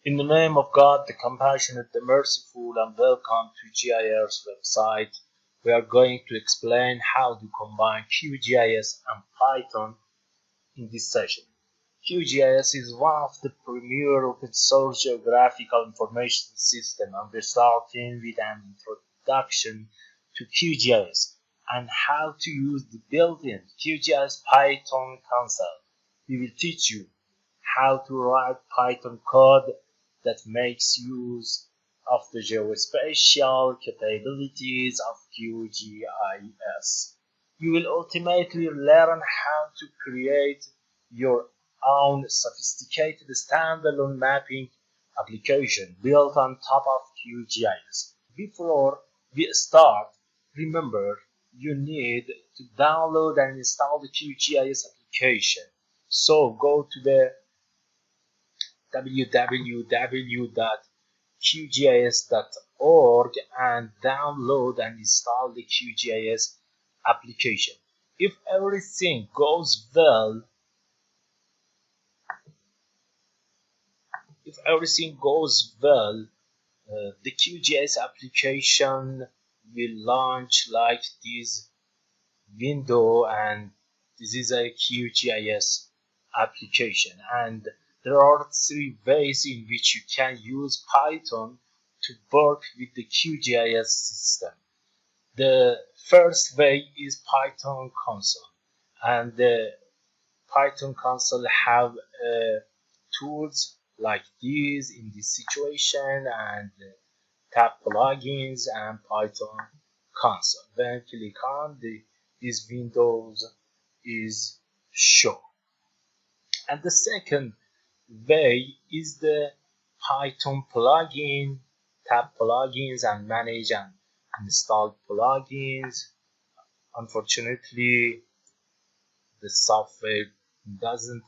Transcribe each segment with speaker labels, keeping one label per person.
Speaker 1: In the name of God, the compassionate, the merciful, and welcome to GIS website. We are going to explain how to combine QGIS and Python in this session. QGIS is one of the premier open source geographical information system, and we're starting with an introduction to QGIS and how to use the built-in QGIS Python console. We will teach you how to write Python code that makes use of the geospatial capabilities of QGIS. You will ultimately learn how to create your own sophisticated standalone mapping application built on top of QGIS. Before we start, remember you need to download and install the QGIS application. So go to the www.qgis.org and download and install the QGIS application. If everything goes well, the QGIS application will launch like this window, and this is a QGIS application, and there are three ways in which you can use Python to work with the QGIS system. The first way is Python console, and the Python console have tools like these in this situation, and tab plugins and Python console. When click on these windows is shown. And the second way is the Python plugin, tab plugins, and manage and install plugins. Unfortunately, the software doesn't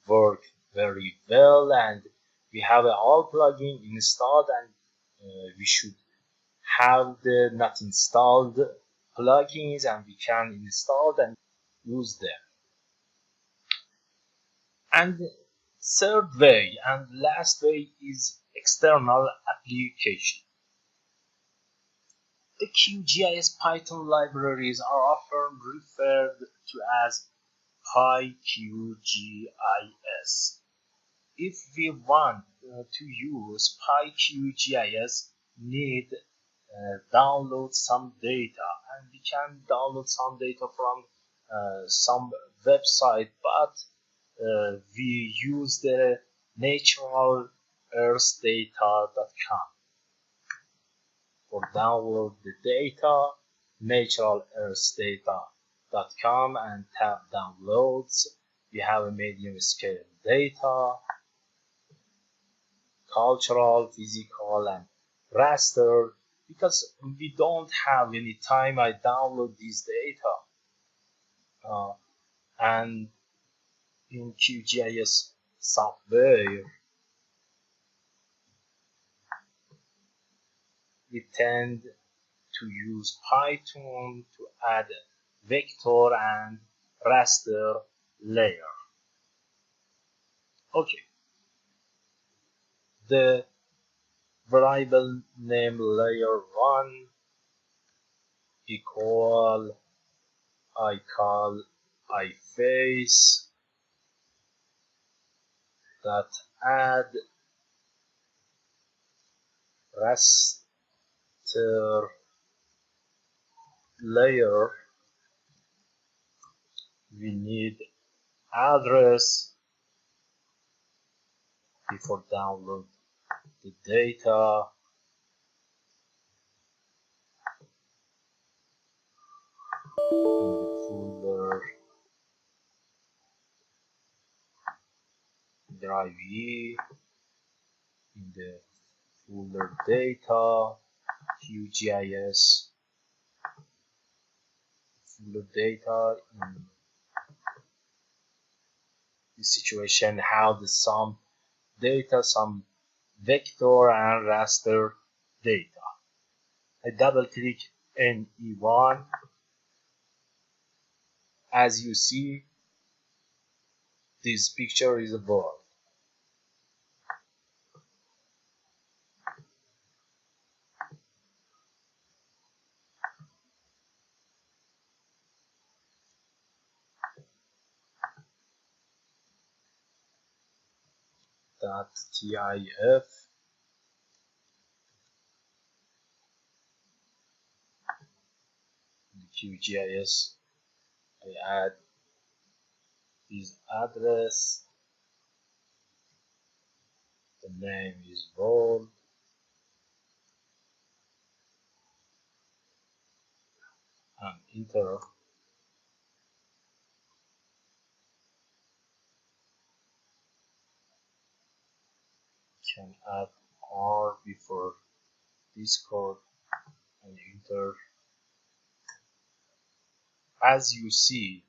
Speaker 1: work very well, and we have all plugin installed, and we should have the not installed plugins, and we can install and use them. And the third way and last way is external application. The QGIS Python libraries are often referred to as PyQGIS. If we want to use PyQGIS, need download some data, and we can download some data from some website, but we use the naturalearthdata.com for download the data, naturalearthdata.com, and tab downloads. We have a medium scale data, cultural, physical, and raster. Because we don't have any time, I download this data, and in QGIS software we tend to use Python to add vector and raster layer. Okay, the variable name layer 1 equal I call iFace that add raster layer. We need address before download the data, in the folder drive E, in the folder data, QGIS, folder data, in this situation how the some data, some vector and raster data. I double click NE1. As you see, this picture is a bird. .tif, the QGIS. I add this address, the name is bold, and enter. Can add R before this code and enter. As you see,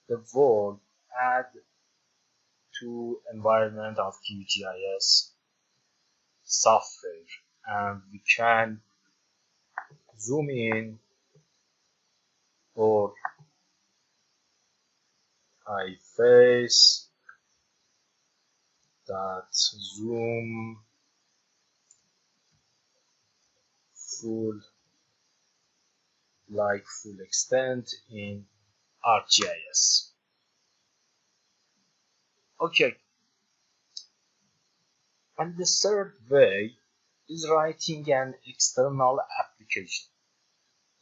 Speaker 1: the world add to environment of QGIS software, and we can zoom in, or I face that zoom full extent in ArcGIS. Okay, and the third way is writing an external application.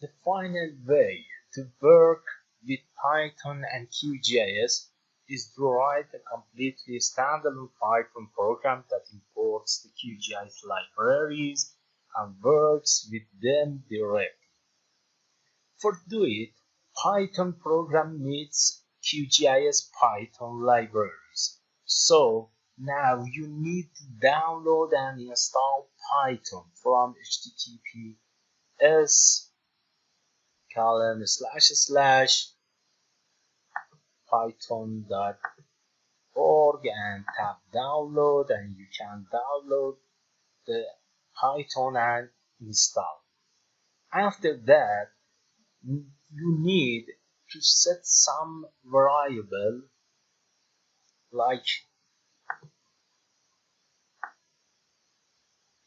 Speaker 1: The final way to work with Python and QGIS is to write a completely standalone Python program that imports the QGIS libraries and works with them directly. For do it, Python program needs QGIS Python libraries. So now you need to download and install Python from https://python.org and tap download, and you can download the Python and install. After that, you need to set some variable like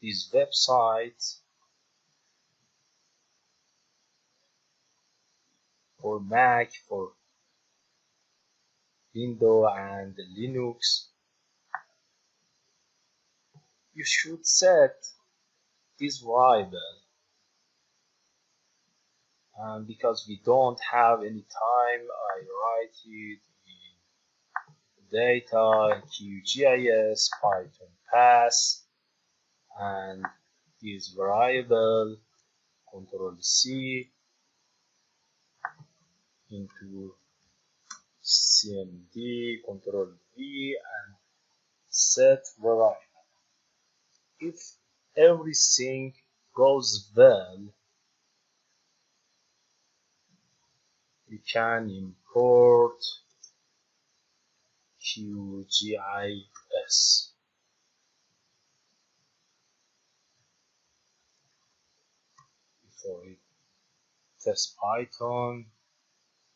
Speaker 1: this website for Mac, for Windows and Linux. You should set this variable, and because we don't have any time, I write it in data QGIS Python pass, and this variable Ctrl+C into CMD, Ctrl+V, and set variable. If everything goes well, we can import QGIS. Before it test Python,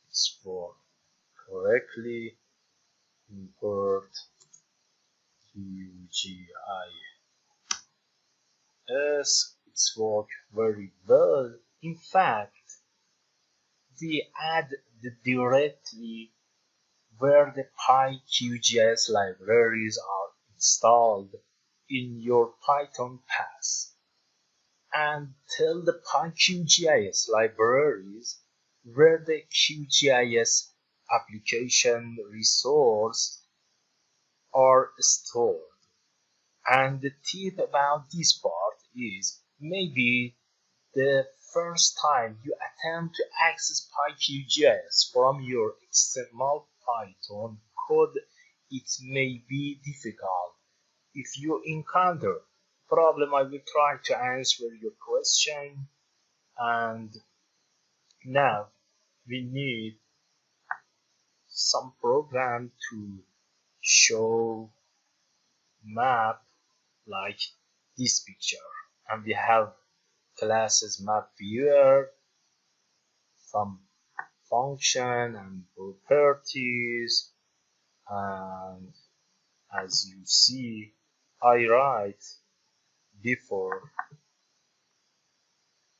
Speaker 1: it's work correctly. Import QGIS. It's work very well. In fact, we add the directory where the PyQGIS libraries are installed in your Python path, and tell the PyQGIS libraries where the QGIS application resource are stored. And the tip about this part is, maybe the first time you attempt to access PyQGIS from your external Python code, it may be difficult. If you encounter problem, I will try to answer your question. And now we need some program to show map like this picture, and we have classes map viewer, some function and properties, and as you see, I write before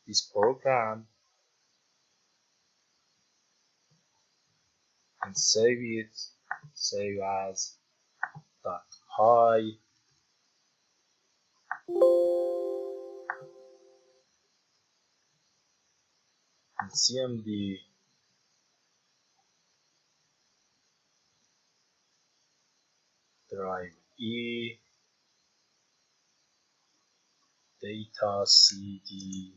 Speaker 1: this program and save it, save as .py, In CMD, drive E, data CD,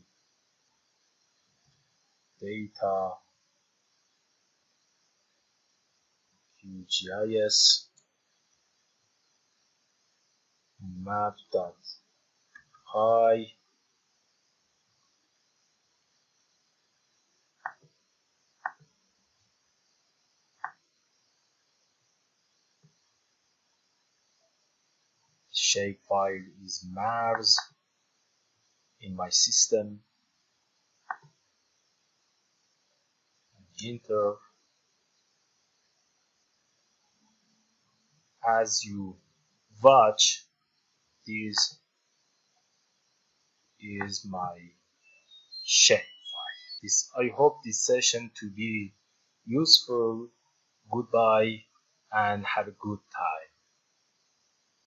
Speaker 1: data QGIS, map.py, shapefile is Mars in my system, enter. As you watch, this is my shapefile. I hope this session to be useful. Goodbye and have a good time.